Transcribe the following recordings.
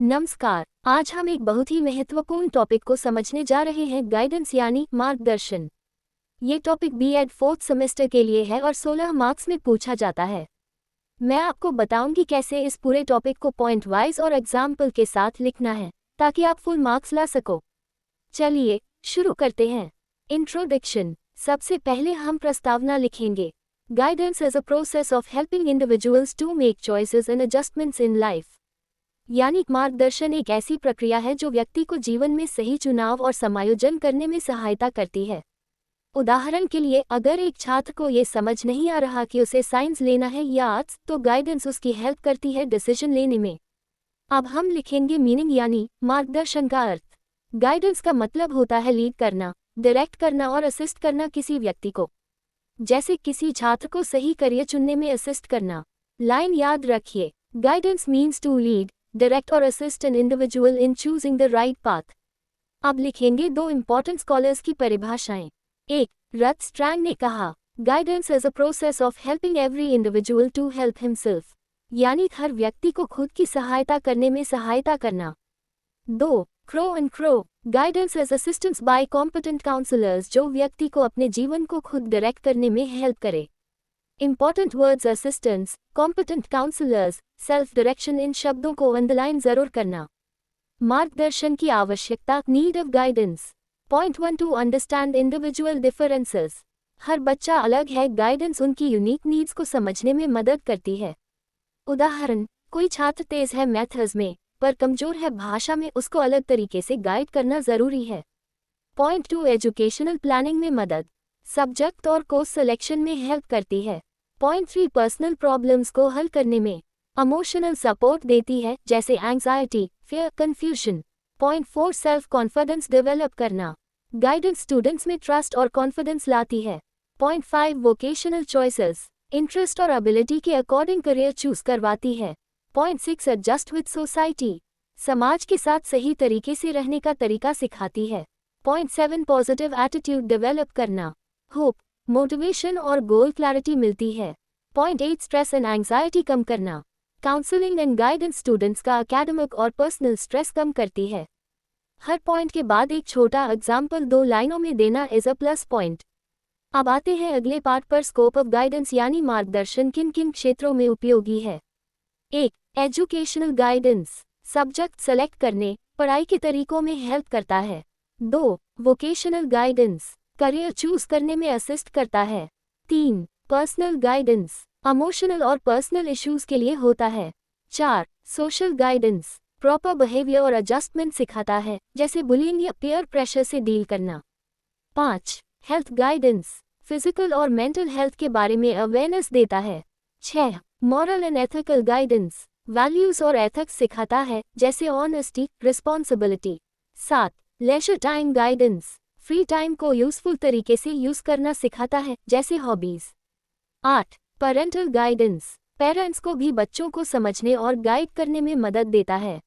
नमस्कार। आज हम एक बहुत ही महत्वपूर्ण टॉपिक को समझने जा रहे हैं, गाइडेंस यानी मार्गदर्शन। ये टॉपिक बीएड 4th सेमेस्टर के लिए है और 16 मार्क्स में पूछा जाता है। मैं आपको बताऊंगी कैसे इस पूरे टॉपिक को पॉइंट वाइज और एग्जाम्पल के साथ लिखना है ताकि आप फुल मार्क्स ला सको। चलिए शुरू करते हैं। इंट्रोडक्शन। सबसे पहले हम प्रस्तावना लिखेंगे। Guidance is a process of helping individuals to make choices and adjustments in life. यानी मार्गदर्शन एक ऐसी प्रक्रिया है जो व्यक्ति को जीवन में सही चुनाव और समायोजन करने में सहायता करती है। उदाहरण के लिए, अगर एक छात्र को ये समझ नहीं आ रहा कि उसे साइंस लेना है या आर्ट्स, तो गाइडेंस उसकी हेल्प करती है डिसीजन लेने में। अब हम लिखेंगे मीनिंग यानी मार्गदर्शन का अर्थ। गाइडेंस का मतलब होता है लीड करना, डायरेक्ट करना और असिस्ट करना किसी व्यक्ति को। जैसे किसी छात्र को सही करियर चुनने में असिस्ट करना। लाइन याद रखिए, guidance means to lead, direct और assist an individual in choosing the right path. अब लिखेंगे दो इंपॉर्टेंट स्कॉलर्स की परिभाषाएं। एक, रथ स्ट्रैंग ने कहा, guidance is a process of helping every individual to help himself, यानी हर व्यक्ति को खुद की सहायता करने में सहायता करना। दो, Crow and Crow, guidance is assistance by competent counsellors, जो व्यक्ति को अपने जीवन को खुद डायरेक्ट करने में हेल्प करे। Important words assistance, competent counsellors, self direction, इन शब्दों को अंडरलाइन जरूर करना। मार्गदर्शन की आवश्यकता, need of guidance. Point 1, to understand individual differences. हर बच्चा अलग है, गाइडेंस उनकी यूनिक नीड्स को समझने में मदद करती है। उदाहरण, कोई छात्र तेज है मैथ्स में पर कमजोर है भाषा में, उसको अलग तरीके से गाइड करना जरूरी है। पॉइंट 2, एजुकेशनल प्लानिंग में मदद, सब्जेक्ट और कोर्स सिलेक्शन में हेल्प करती है। पॉइंट 3, पर्सनल प्रॉब्लम्स को हल करने में इमोशनल सपोर्ट देती है, जैसे anxiety, fear, confusion. Point 4, self confidence develop करना, गाइडेंस स्टूडेंट्स में ट्रस्ट और कॉन्फिडेंस लाती है। पॉइंट 5, वोकेशनल चॉइसेस, इंटरेस्ट और एबिलिटी के अकॉर्डिंग करियर चूज करवाती है। पॉइंट 6, एडजस्ट विद सोसाइटी, समाज के साथ सही तरीके से रहने का तरीका सिखाती है। पॉइंट 7, पॉजिटिव एटीट्यूड डेवलप करना, होप, मोटिवेशन और गोल क्लैरिटी मिलती है। पॉइंट 8, स्ट्रेस एंड एंग्जाइटी कम करना, काउंसलिंग एंड गाइडेंस स्टूडेंट्स का एकेडमिक और पर्सनल स्ट्रेस कम करती है। हर पॉइंट के बाद एक छोटा एग्जाम्पल 2 लाइनों में देना इज अ प्लस पॉइंट। अब आते हैं अगले पार्ट पर। स्कोप ऑफ गाइडेंस यानी मार्गदर्शन किन किन क्षेत्रों में उपयोगी है। 1, एजुकेशनल गाइडेंस, सब्जेक्ट सेलेक्ट करने, पढ़ाई के तरीकों में हेल्प करता है। 2, वोकेशनल गाइडेंस, करियर चूज करने में असिस्ट करता है। 3, पर्सनल गाइडेंस, इमोशनल और पर्सनल इश्यूज के लिए होता है। 4, सोशल गाइडेंस, प्रॉपर बिहेवियर और एडजस्टमेंट सिखाता है, जैसे बुलिंग या पीयर प्रेशर से डील करना। 5, हेल्थ गाइडेंस, फिजिकल और मेंटल हेल्थ के बारे में अवेयरनेस देता है। 6, moral and ethical guidance, values और एथिक्स सिखाता है, जैसे honesty, responsibility. 7, leisure time guidance, free time को यूजफुल तरीके से यूज करना सिखाता है, जैसे हॉबीज। 8, पेरेंटल गाइडेंस, पेरेंट्स को भी बच्चों को समझने और गाइड करने में मदद देता है।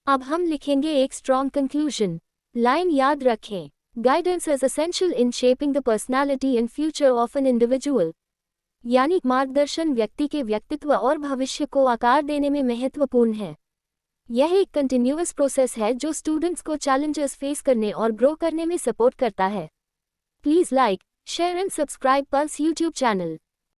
अब हम लिखेंगे एक स्ट्रॉन्ग कंक्लूजन। लाइन याद रखें, guidance is essential in shaping the personality and future of an individual, यानी मार्गदर्शन व्यक्ति के व्यक्तित्व और भविष्य को आकार देने में महत्वपूर्ण है। यह एक कंटिन्यूअस प्रोसेस है जो स्टूडेंट्स को चैलेंजेस फेस करने और ग्रो करने में सपोर्ट करता है। Please like, share and subscribe pulse YouTube channel.